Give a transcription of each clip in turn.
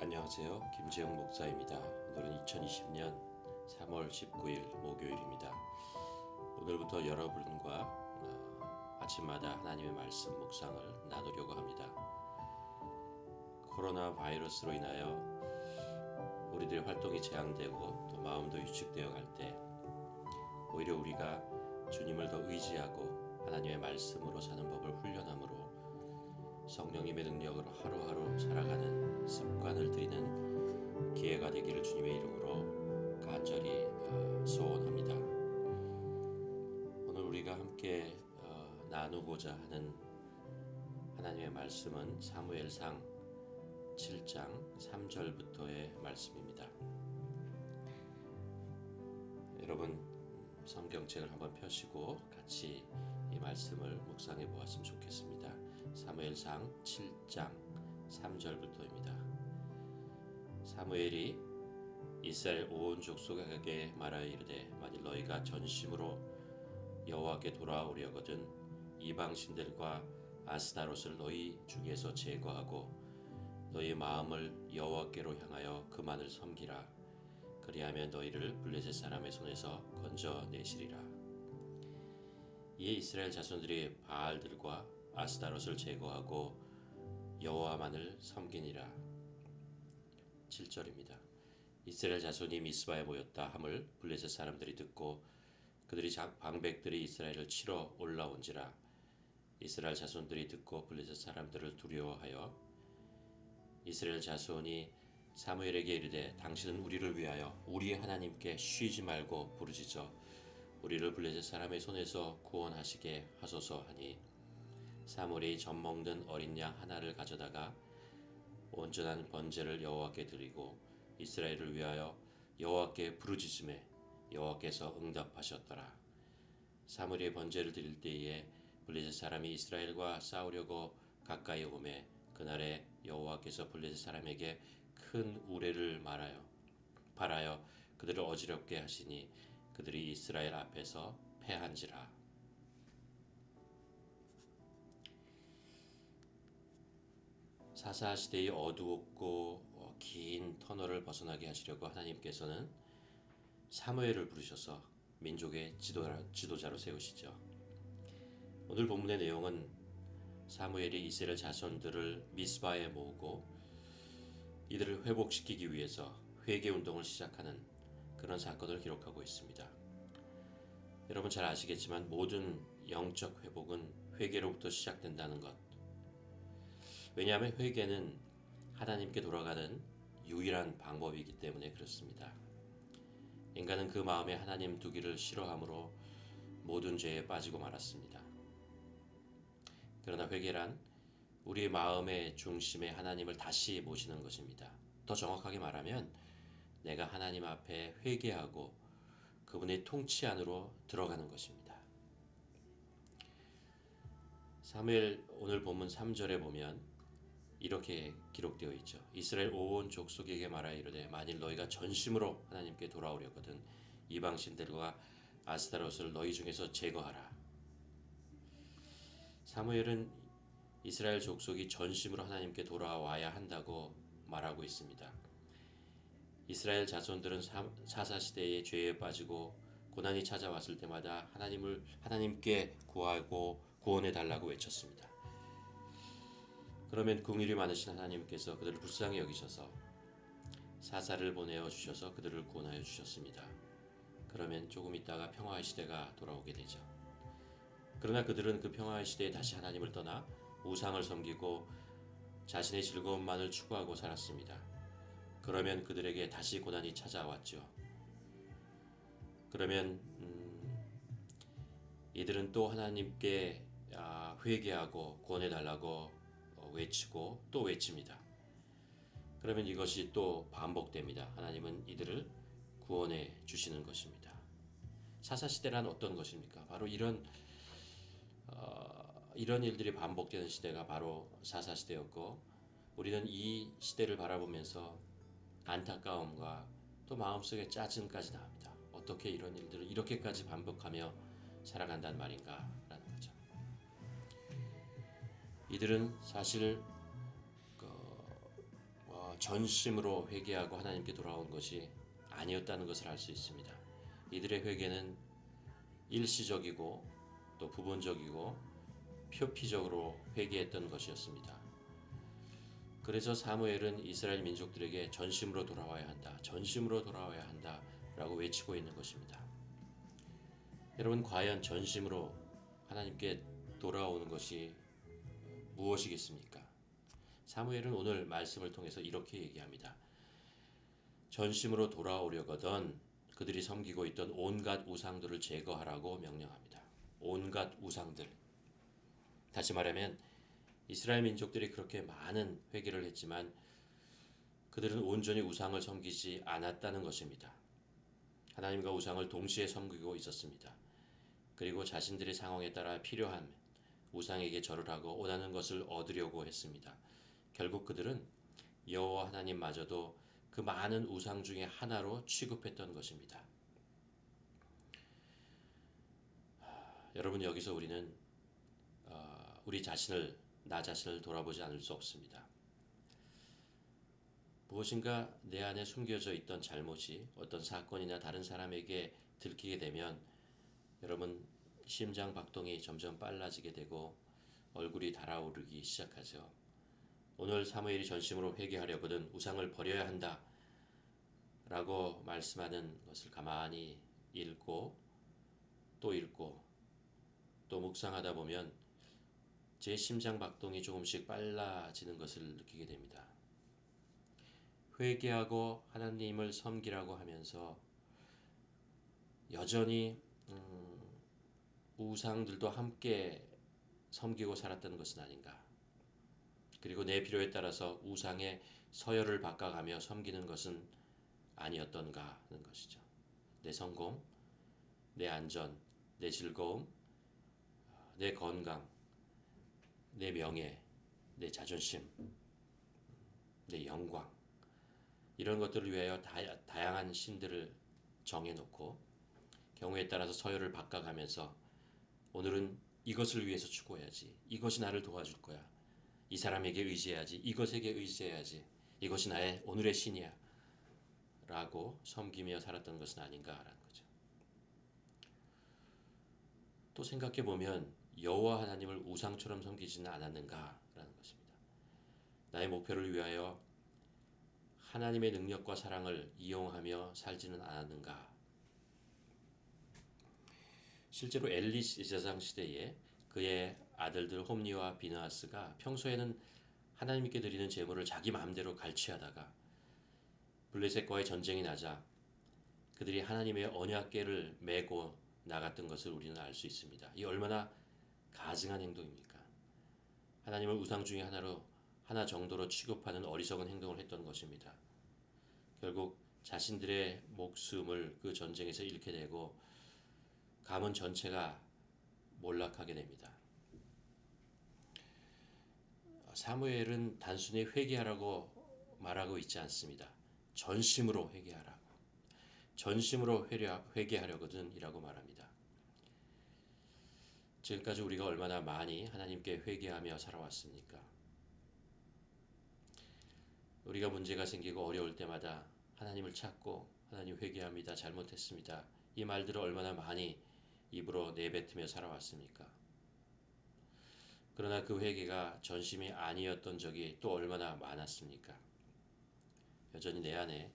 안녕하세요. 김재영 목사입니다. 오늘은 2020년 3월 19일 목요일입니다. 오늘부터 여러분과 아침마다 하나님의 말씀 묵상을 나누려고 합니다. 코로나 바이러스로 인하여 우리들의 활동이 제한되고 또 마음도 위축되어 갈 때 오히려 우리가 주님을 더 의지하고 하나님의 말씀으로 사는 법을 훈련함으로 성령님의 능력으로 하루하루 살아가는 습관을 들이는 기회가 되기를 주님의 이름으로 간절히 소원합니다. 오늘 우리가 함께 나누고자 하는 하나님의 말씀은 사무엘상 7장 3절부터의 말씀입니다. 여러분 성경책을 한번 펴시고 같이 이 말씀을 묵상해 보았으면 좋겠습니다. 사무엘상 7장 3절부터입니다. 사무엘이 이스라엘 온 족속에게 말하여 이르되 만일 너희가 전심으로 여호와께 돌아오려거든 이방 신들과 아스타롯을 너희 중에서 제거하고 너희 마음을 여호와께로 향하여 그만을 섬기라. 그리하면 너희를 블레셋 사람의 손에서 건져내시리라. 이에 이스라엘 자손들이 바알들과 아스타롯을 제거하고 여호와만을 섬기니라. 7절입니다. 이스라엘 자손이 미스바에 모였다 함을 블레셋 사람들이 듣고 그들이 방백들이 이스라엘을 치러 올라온지라. 이스라엘 자손들이 듣고 블레셋 사람들을 두려워하여 이스라엘 자손이 사무엘에게 이르되 당신은 우리를 위하여 우리의 하나님께 쉬지 말고 부르짖어 우리를 블레셋 사람의 손에서 구원하시게 하소서 하니 사무엘이 젖먹는 어린 양 하나를 가져다가 온전한 번제를 여호와께 드리고 이스라엘을 위하여 여호와께 부르짖음에 여호와께서 응답하셨더라. 사무엘이 번제를 드릴 때에 블레셋 사람이 이스라엘과 싸우려고 가까이 오매 그날에 여호와께서 블레셋 사람에게 큰 우레를 발하여 그들을 어지럽게 하시니 그들이 이스라엘 앞에서 패한지라. 사사 시대의 어두웠고 긴 터널을 벗어나게 하시려고 하나님께서는 사무엘을 부르셔서 민족의 지도자로 세우시죠. 오늘 본문의 내용은 사무엘이 이스라엘 자손들을 미스바에 모으고 이들을 회복시키기 위해서 회개 운동을 시작하는 그런 사건을 기록하고 있습니다. 여러분 잘 아시겠지만 모든 영적 회복은 회개로부터 시작된다는 것. 왜냐하면 회개는 하나님께 돌아가는 유일한 방법이기 때문에 그렇습니다. 인간은 그 마음에 하나님 두기를 싫어하므로 모든 죄에 빠지고 말았습니다. 그러나 회개란 우리의 마음의 중심에 하나님을 다시 모시는 것입니다. 더 정확하게 말하면 내가 하나님 앞에 회개하고 그분의 통치 안으로 들어가는 것입니다. 사무엘 오늘 본문 3절에 보면 이렇게 기록되어 있죠. 이스라엘 온 족속에게 말하여 이르되 만일 너희가 전심으로 하나님께 돌아오려거든 이방 신들과 아스타롯을 너희 중에서 제거하라. 사무엘은 이스라엘 족속이 전심으로 하나님께 돌아와야 한다고 말하고 있습니다. 이스라엘 자손들은 사사시대의 죄에 빠지고 고난이 찾아왔을 때마다 하나님께 구하고 구원해 달라고 외쳤습니다. 그러면 긍휼이 많으신 하나님께서 그들을 불쌍히 여기셔서 사사를 보내어 주셔서 그들을 구원하여 주셨습니다. 그러면 조금 있다가 평화의 시대가 돌아오게 되죠. 그러나 그들은 그 평화의 시대에 다시 하나님을 떠나 우상을 섬기고 자신의 즐거움만을 추구하고 살았습니다. 그러면 그들에게 다시 고난이 찾아왔죠. 그러면 이들은 또 하나님께 회개하고 구원해달라고 외치고 또 외칩니다. 그러면 이것이 또 반복됩니다. 하나님은 이들을 구원해 주시는 것입니다. 사사시대란 어떤 것입니까? 바로 이런 일들이 반복되는 시대가 바로 사사시대였고 우리는 이 시대를 바라보면서 안타까움과 또 마음속에 짜증까지 나옵니다. 어떻게 이런 일들을 이렇게까지 반복하며 살아간단 말인가 라는 거죠. 이들은 사실 전심으로 회개하고 하나님께 돌아온 것이 아니었다는 것을 알 수 있습니다. 이들의 회개는 일시적이고 또 부분적이고 표피적으로 회개했던 것이었습니다. 그래서 사무엘은 이스라엘 민족들에게 전심으로 돌아와야 한다, 전심으로 돌아와야 한다라고 외치고 있는 것입니다. 여러분, 과연 전심으로 하나님께 돌아오는 것이 무엇이겠습니까? 사무엘은 오늘 말씀을 통해서 이렇게 얘기합니다. 전심으로 돌아오려거든 그들이 섬기고 있던 온갖 우상들을 제거하라고 명령합니다. 온갖 우상들. 다시 말하면 이스라엘 민족들이 그렇게 많은 회개를 했지만 그들은 온전히 우상을 섬기지 않았다는 것입니다. 하나님과 우상을 동시에 섬기고 있었습니다. 그리고 자신들의 상황에 따라 필요한 우상에게 절을 하고 원하는 것을 얻으려고 했습니다. 결국 그들은 여호와 하나님마저도 그 많은 우상 중에 하나로 취급했던 것입니다. 여러분, 여기서 우리는 우리 자신을, 나 자신을 돌아보지 않을 수 없습니다. 무엇인가 내 안에 숨겨져 있던 잘못이 어떤 사건이나 다른 사람에게 들키게 되면 여러분, 심장 박동이 점점 빨라지게 되고 얼굴이 달아오르기 시작하죠. 오늘 사무엘이 전심으로 회개하려거든 우상을 버려야 한다 라고 말씀하는 것을 가만히 읽고 또 묵상하다 보면 제 심장 박동이 조금씩 빨라지는 것을 느끼게 됩니다. 회개하고 하나님을 섬기라고 하면서 여전히 우상들도 함께 섬기고 살았던 것은 아닌가. 그리고 내 필요에 따라서 우상의 서열을 바꿔가며 섬기는 것은 아니었던가 하는 것이죠. 내 성공, 내 안전, 내 즐거움, 내 건강, 내 명예, 내 자존심, 내 영광, 이런 것들을 위하여 다양한 신들을 정해놓고 경우에 따라서 서열을 바꿔가면서 오늘은 이것을 위해서 추구해야지, 이것이 나를 도와줄 거야, 이 사람에게 의지해야지, 이것에게 의지해야지, 이것이 나의 오늘의 신이야 라고 섬기며 살았던 것은 아닌가라는 거죠. 또 생각해보면 여호와 하나님을 우상처럼 섬기지는 않았는가라는 것입니다. 나의 목표를 위하여 하나님의 능력과 사랑을 이용하며 살지는 않았는가. 실제로 엘리 제사장 시대에 그의 아들들 홈리와 비느하스가 평소에는 하나님께 드리는 제물을 자기 마음대로 갈취하다가 블레셋과의 전쟁이 나자 그들이 하나님의 언약궤를 메고 나갔던 것을 우리는 알 수 있습니다. 이 얼마나 가증한 행동입니까? 하나님을 우상 중에 하나 정도로 취급하는 어리석은 행동을 했던 것입니다. 결국 자신들의 목숨을 그 전쟁에서 잃게 되고 가문 전체가 몰락하게 됩니다. 사무엘은 단순히 회개하라고 말하고 있지 않습니다. 전심으로 회개하라고, 전심으로 회개하려거든 이라고 말합니다. 지금까지 우리가 얼마나 많이 하나님께 회개하며 살아왔습니까? 우리가 문제가 생기고 어려울 때마다 하나님을 찾고 하나님 회개합니다, 잘못했습니다, 이 말들을 얼마나 많이 입으로 내뱉으며 살아왔습니까? 그러나 그 회개가 전심이 아니었던 적이 또 얼마나 많았습니까? 여전히 내 안에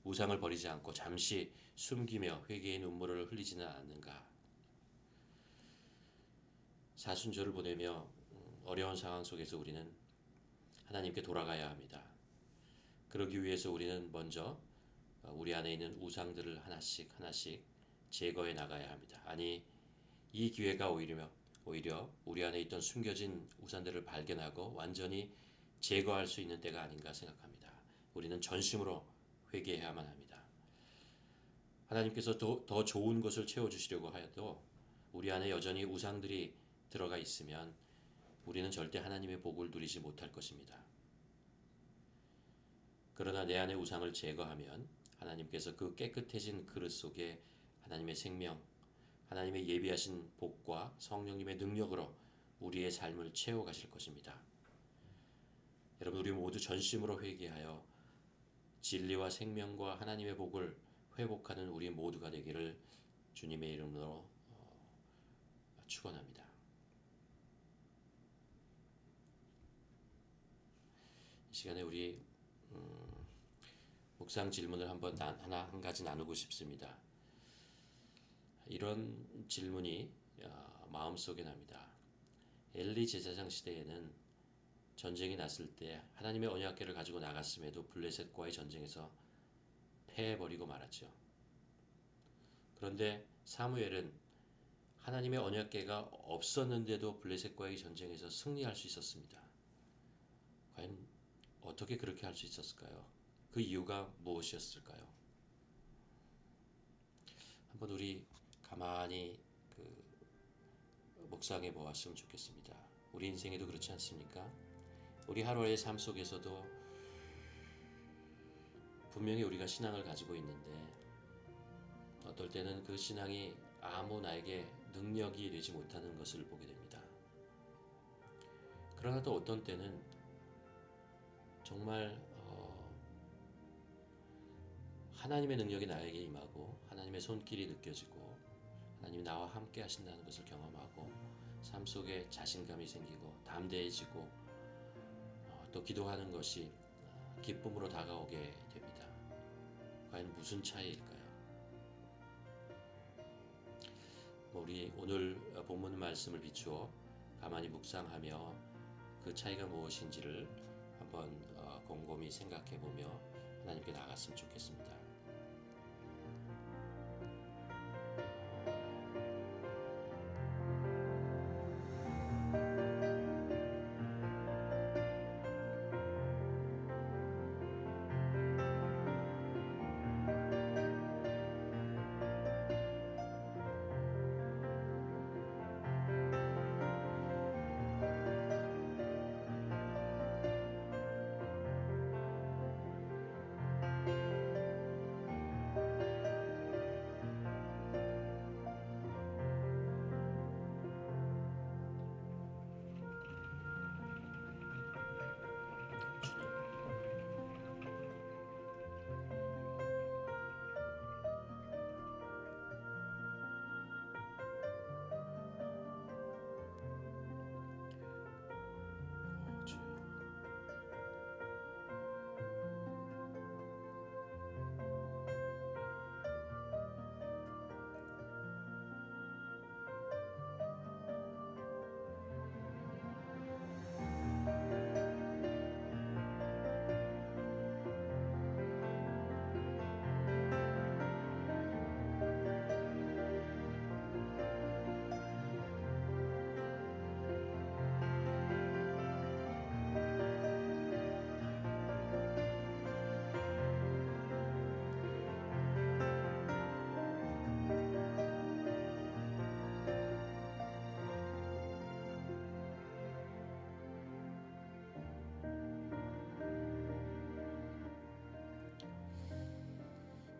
우상을 버리지 않고 잠시 숨기며 회개의 눈물을 흘리지는 않는가? 사순절을 보내며 어려운 상황 속에서 우리는 하나님께 돌아가야 합니다. 그러기 위해서 우리는 먼저 우리 안에 있는 우상들을 하나씩 제거해 나가야 합니다. 아니, 이 기회가 오히려 우리 안에 있던 숨겨진 우상들을 발견하고 완전히 제거할 수 있는 때가 아닌가 생각합니다. 우리는 전심으로 회개해야만 합니다. 하나님께서 더 좋은 것을 채워주시려고 하여도 우리 안에 여전히 우상들이 들어가 있으면 우리는 절대 하나님의 복을 누리지 못할 것입니다. 그러나 내 안의 우상을 제거하면 하나님께서 그 깨끗해진 그릇 속에 하나님의 생명, 하나님의 예비하신 복과 성령님의 능력으로 우리의 삶을 채워가실 것입니다. 여러분, 우리 모두 전심으로 회개하여 진리와 생명과 하나님의 복을 회복하는 우리 모두가 되기를 주님의 이름으로 축원합니다. 이 시간에 우리 묵상 질문을 한 가지 나누고 싶습니다. 이런 질문이 마음속에 납니다. 엘리 제사장 시대에는 전쟁이 났을 때 하나님의 언약궤를 가지고 나갔음에도 블레셋과의 전쟁에서 패해버리고 말았죠. 그런데 사무엘은 하나님의 언약궤가 없었는데도 블레셋과의 전쟁에서 승리할 수 있었습니다. 과연 어떻게 그렇게 할 수 있었을까요? 그 이유가 무엇이었을까요? 한번 우리 가만히 묵상해 보았으면 좋겠습니다. 우리 인생에도 그렇지 않습니까? 우리 하루의 삶 속에서도 분명히 우리가 신앙을 가지고 있는데 어떨 때는 그 신앙이 아무 나에게 능력이 되지 못하는 것을 보게 됩니다. 그러나 또 어떤 때는 정말 하나님의 능력이 나에게 임하고 하나님의 손길이 느껴지고 하나님이 나와 함께 하신다는 것을 경험하고 삶 속에 자신감이 생기고 담대해지고 또 기도하는 것이 기쁨으로 다가오게 됩니다. 과연 무슨 차이일까요? 우리 오늘 본문 말씀을 비추어 가만히 묵상하며 그 차이가 무엇인지를 한번 곰곰이 생각해 보며 하나님께 나아갔으면 좋겠습니다.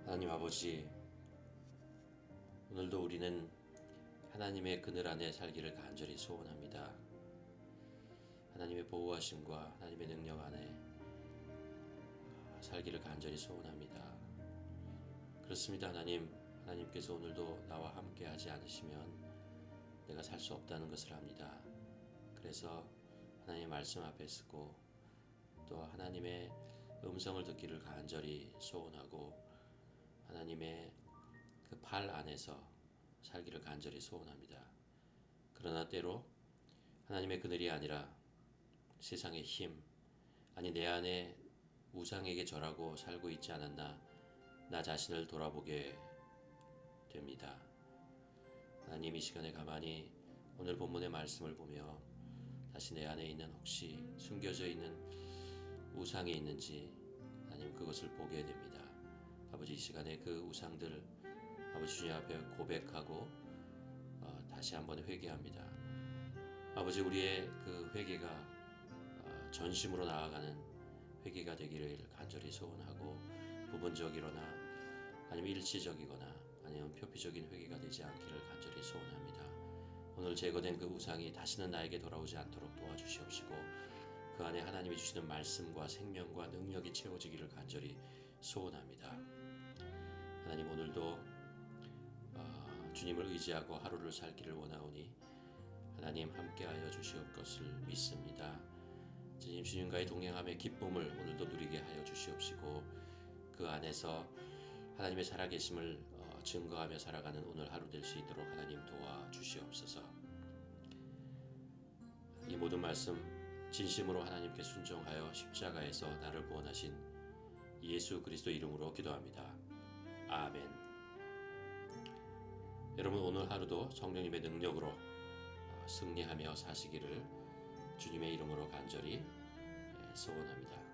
하나님 아버지, 오늘도 우리는 하나님의 그늘 안에 살기를 간절히 소원합니다. 하나님의 보호하심과 하나님의 능력 안에 살기를 간절히 소원합니다. 그렇습니다. 하나님께서 오늘도 나와 함께 하지 않으시면 내가 살 수 없다는 것을 압니다. 그래서 하나님의 말씀 앞에 서고 또 하나님의 음성을 듣기를 간절히 소원하고 하나님의 그 팔 안에서 살기를 간절히 소원합니다. 그러나 때로 하나님의 그늘이 아니라 세상의 힘, 아니 내 안에 우상에게 절하고 살고 있지 않았나 나 자신을 돌아보게 됩니다. 하나님 이 시간에 가만히 오늘 본문의 말씀을 보며 다시 내 안에 있는 혹시 숨겨져 있는 우상이 있는지 하나님 그것을 보게 됩니다. 아버지 이 시간에 그 우상들 아버지 주님 앞에 고백하고 다시 한번 회개합니다. 아버지 우리의 그 회개가 전심으로 나아가는 회개가 되기를 간절히 소원하고 부분적이거나 아니면 일시적이거나 아니면 표피적인 회개가 되지 않기를 간절히 소원합니다. 오늘 제거된 그 우상이 다시는 나에게 돌아오지 않도록 도와주시옵시고 그 안에 하나님이 주시는 말씀과 생명과 능력이 채워지기를 간절히 소원합니다. 하나님, 오늘도 주님을 의지하고 하루를 살기를 원하오니 하나님 함께하여 주시옵 것을 믿습니다. 주님과의 동행함의 기쁨을 오늘도 누리게 하여 주시옵시고 그 안에서 하나님의 살아계심을 증거하며 살아가는 오늘 하루 될 수 있도록 하나님 도와주시옵소서. 이 모든 말씀 진심으로 하나님께 순종하여 십자가에서 나를 구원하신 예수 그리스도 이름으로 기도합니다. 아멘. 여러분, 오늘 하루도 성령님의 능력으로 승리하며 사시기를 주님의 이름으로 간절히 소원합니다.